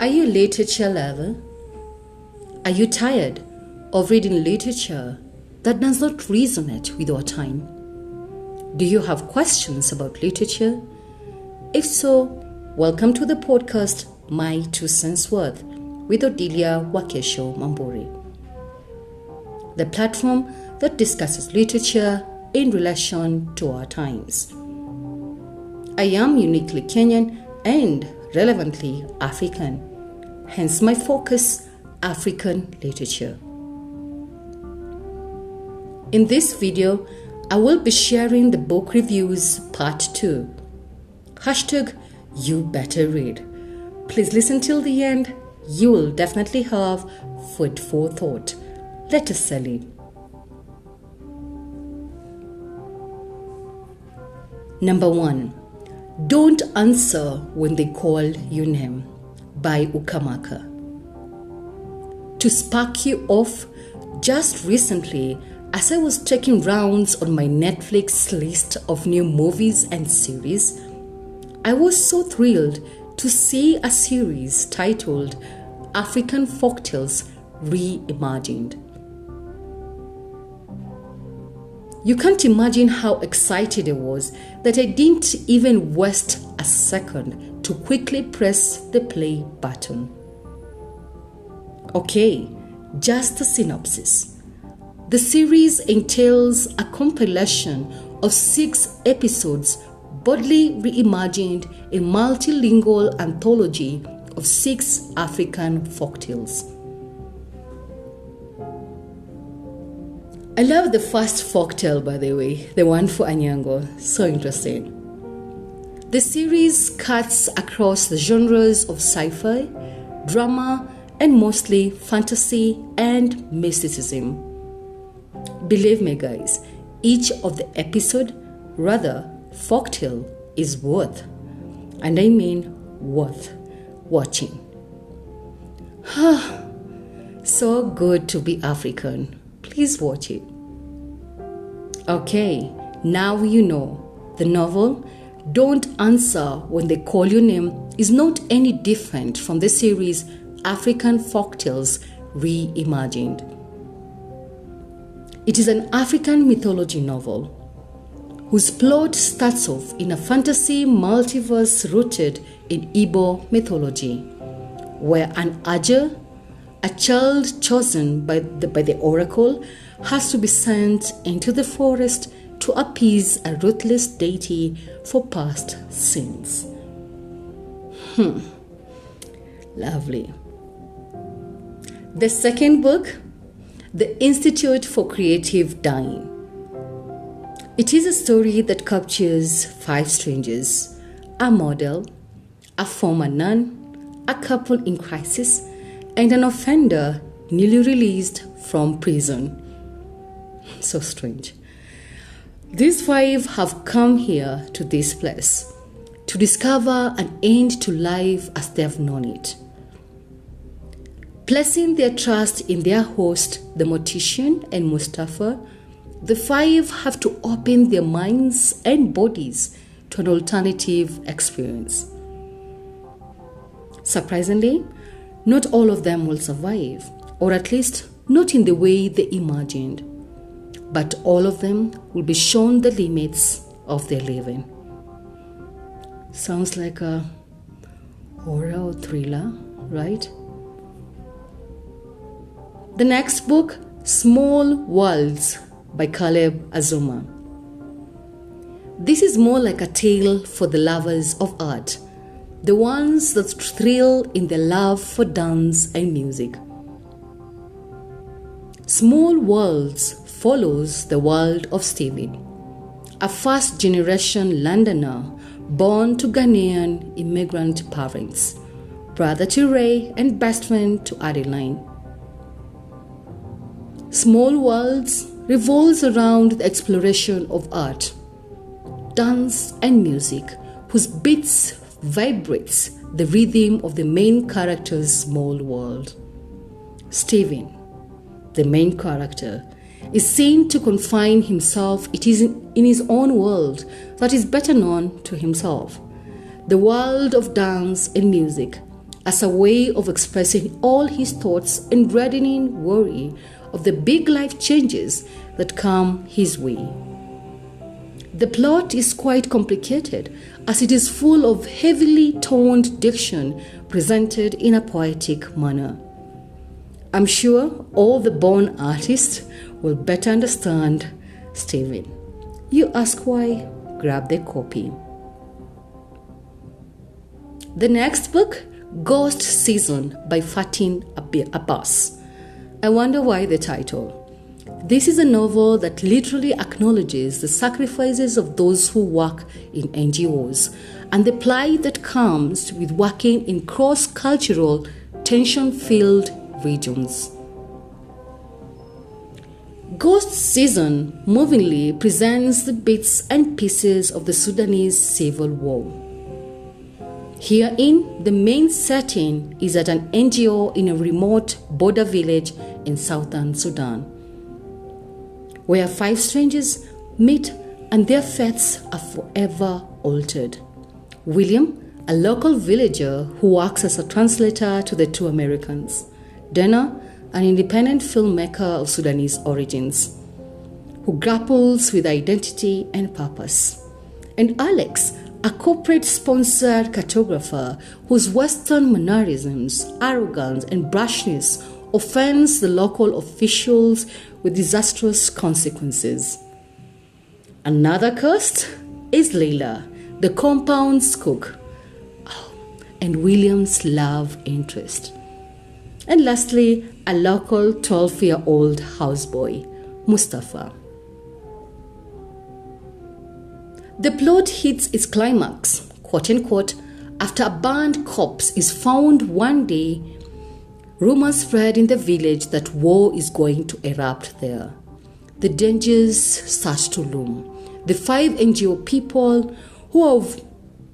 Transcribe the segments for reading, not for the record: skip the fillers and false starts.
Are you a literature lover? Are you tired of reading literature that does not resonate with our time? Do you have questions about literature? If so, welcome to the podcast My Two Cents Worth with Odilia Wakesho Mambori, the platform that discusses literature in relation to our times. I am uniquely Kenyan and relevantly African, hence my focus, African literature. In this video, I will be sharing the book reviews part 2. #You better read. Please listen till the end. You will definitely have food for thought. Let us sell in. Number 1. Don't Answer When They Call Your Name by Ukamaka. To spark you off, just recently, as I was checking rounds on my Netflix list of new movies and series, I was so thrilled to see a series titled African Folktales Reimagined. You can't imagine how excited I was that I didn't even waste a second to quickly press the play button. Okay, just a synopsis. The series entails a compilation of 6 episodes boldly reimagined a multilingual anthology of 6 African folktales. I love the first folktale, by the way, the one for Anyango. So interesting. The series cuts across the genres of sci-fi, drama, and mostly fantasy and mysticism. Believe me, guys, each of the episode, rather folktale, is worth, and I mean worth, watching. So good to be African. Please watch it. Okay, now you know. The novel, Don't Answer When They Call Your Name, is not any different from the series African Folktales Reimagined. It is an African mythology novel whose plot starts off in a fantasy multiverse rooted in Igbo mythology, where an Aja, a child chosen by the oracle, has to be sent into the forest to appease a ruthless deity for past sins. Lovely. The second book, The Institute for Creative Dying. It is a story that captures 5 strangers, a model, a former nun, a couple in crisis, and an offender newly released from prison. So strange. These 5 have come here to this place to discover an end to life as they have known it. Placing their trust in their host, the mortician, and Mustafa, the 5 have to open their minds and bodies to an alternative experience. Surprisingly, not all of them will survive, or at least not in the way they imagined. But all of them will be shown the limits of their living. Sounds like a horror or thriller, right? The next book, Small Worlds by Caleb Azuma. This is more like a tale for the lovers of art, the ones that thrill in their love for dance and music. Small Worlds follows the world of Stephen, a first-generation Londoner born to Ghanaian immigrant parents, brother to Ray and best friend to Adeline. Small Worlds revolves around the exploration of art, dance, and music, whose beats vibrates the rhythm of the main character's small world. Stephen, the main character, is seen to confine himself in his own world that is better known to himself, the world of dance and music, as a way of expressing all his thoughts and reddening worry of the big life changes that come his way. The plot is quite complicated as it is full of heavily toned diction presented in a poetic manner. I'm sure all the born artists will better understand Stephen. You ask why? Grab the copy. The next book, Ghost Season by Fatin Abbas. I wonder why the title. This is a novel that literally acknowledges the sacrifices of those who work in NGOs and the plight that comes with working in cross-cultural, tension-filled regions. Ghost Season movingly presents the bits and pieces of the Sudanese civil war. Herein, the main setting is at an NGO in a remote border village in southern Sudan, where 5 strangers meet and their fates are forever altered. William, a local villager who works as a translator to the 2 Americans. Dana, an independent filmmaker of Sudanese origins, who grapples with identity and purpose. And Alex, a corporate-sponsored cartographer whose Western mannerisms, arrogance, and brashness offends the local officials with disastrous consequences. Another cursed is Leila, the compound's cook, and William's love interest. And lastly, a local 12-year-old houseboy, Mustafa. The plot hits its climax, quote-unquote, after a burned corpse is found one day. Rumors spread in the village that war is going to erupt there. The dangers start to loom. The 5 NGO people who are of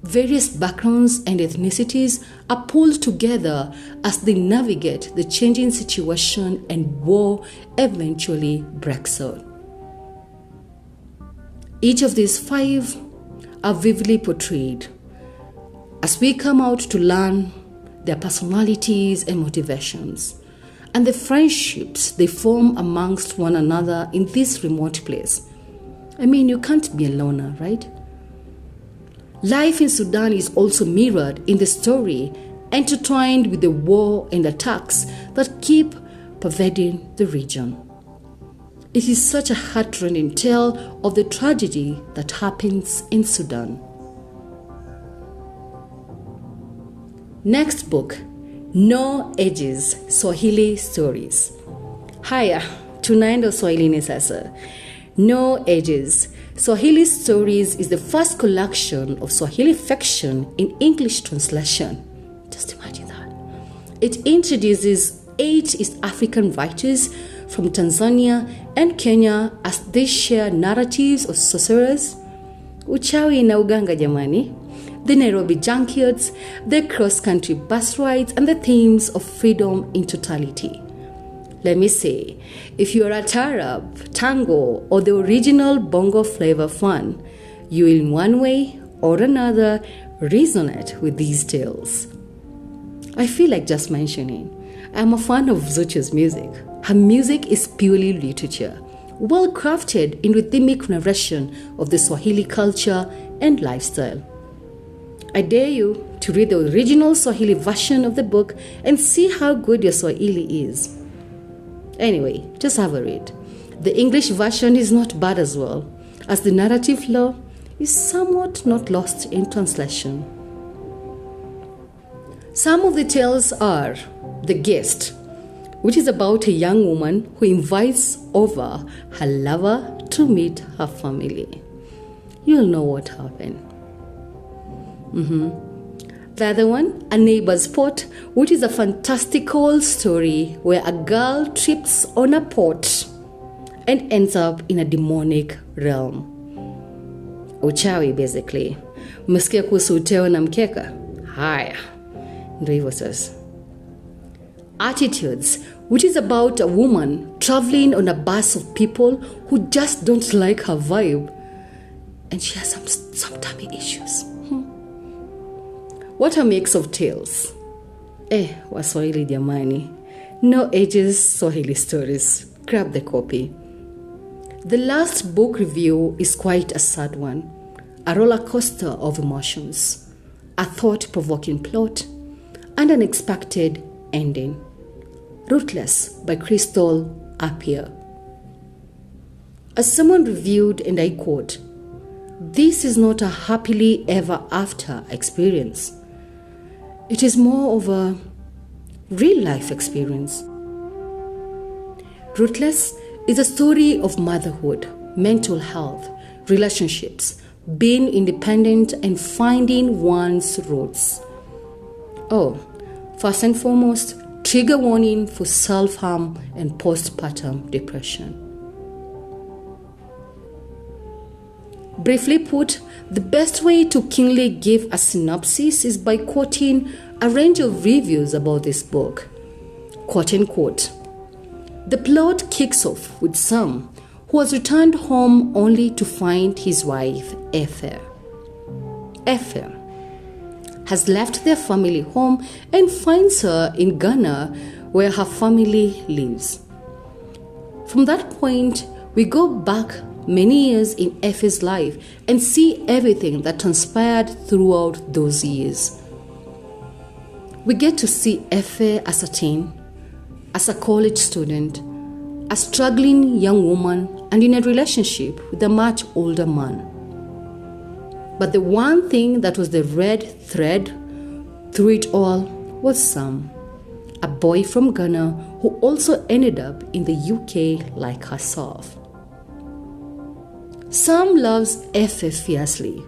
various backgrounds and ethnicities are pulled together as they navigate the changing situation, and war eventually breaks out. Each of these 5 are vividly portrayed as we come out to learn their personalities and motivations, and the friendships they form amongst one another in this remote place. I mean, you can't be a loner, right? Life in Sudan is also mirrored in the story, intertwined with the war and attacks that keep pervading the region. It is such a heartrending tale of the tragedy that happens in Sudan. Next book, No Ages, Swahili Stories. Haya, tunaenda Swahilini sasa. No Ages, Swahili Stories is the first collection of Swahili fiction in English translation. Just imagine that. It introduces 8 East African writers from Tanzania and Kenya as they share narratives of sorcerers, uchawi na uganga jamani, the Nairobi junkyards, the cross-country bus rides, and the themes of freedom in totality. Let me say, if you are a Tarab, Tango, or the original Bongo flavor fan, you will in one way or another resonate with these tales. I feel like just mentioning, I'm a fan of Zuchu's music. Her music is purely literature, well crafted in rhythmic narration of the Swahili culture and lifestyle. I dare you to read the original Swahili version of the book and see how good your Swahili is. Anyway, just have a read. The English version is not bad as well, as the narrative flow is somewhat not lost in translation. Some of the tales are The Guest, which is about a young woman who invites over her lover to meet her family. You'll know what happened. The other one, A Neighbor's Pot, which is a fantastical story where a girl trips on a pot and ends up in a demonic realm. Uchawi basically. Umesikia kuhusu uteo na mkeka? Haya, ndio hivyo sasa. Attitudes, which is about a woman traveling on a bus of people who just don't like her vibe, and she has some tummy issues. What a mix of tales. Waswahili jamani. No ages Swahili stories. Grab the copy. The last book review is quite a sad one. A roller coaster of emotions. A thought-provoking plot. And an unexpected ending. Ruthless by Crystal Appiah. As someone reviewed, and I quote, "This is not a happily ever after experience. It is more of a real life experience." Ruthless is a story of motherhood, mental health, relationships, being independent, and finding one's roots. First and foremost, trigger warning for self-harm and postpartum depression. Briefly put, the best way to keenly give a synopsis is by quoting a range of reviews about this book. Quote unquote, "The plot kicks off with Sam, who has returned home only to find his wife, Efe. Efe has left their family home and finds her in Ghana, where her family lives. From that point, we go back many years in Efe's life and see everything that transpired throughout those years. We get to see Efe as a teen, as a college student, a struggling young woman, and in a relationship with a much older man. But the one thing that was the red thread through it all was Sam, a boy from Ghana who also ended up in the UK like herself. Sam loves Efe fiercely,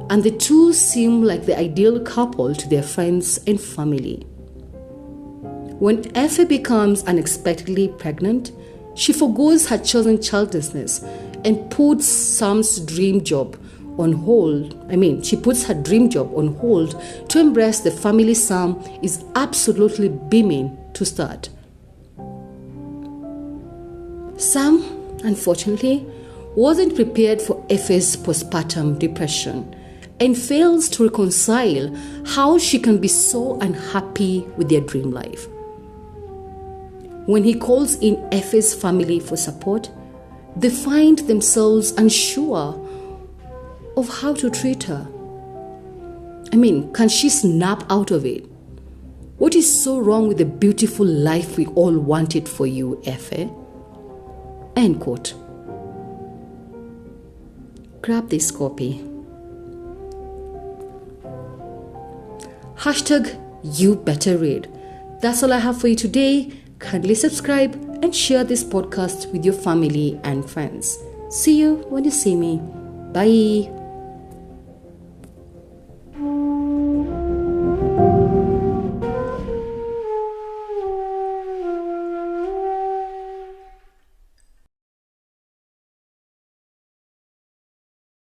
and the two seem like the ideal couple to their friends and family. When Efe becomes unexpectedly pregnant, she forgoes her chosen childlessness and puts Sam's dream job on hold. She puts her dream job on hold to embrace the family Sam is absolutely beaming to start. Sam, unfortunately, wasn't prepared for Efe's postpartum depression and fails to reconcile how she can be so unhappy with their dream life. When he calls in Efe's family for support, they find themselves unsure of how to treat her. Can she snap out of it? What is so wrong with the beautiful life we all wanted for you, Efe? End quote. Grab this copy. #YouBetterRead. That's all I have for you today. Kindly subscribe and share this podcast with your family and friends. See you when you see me. Bye.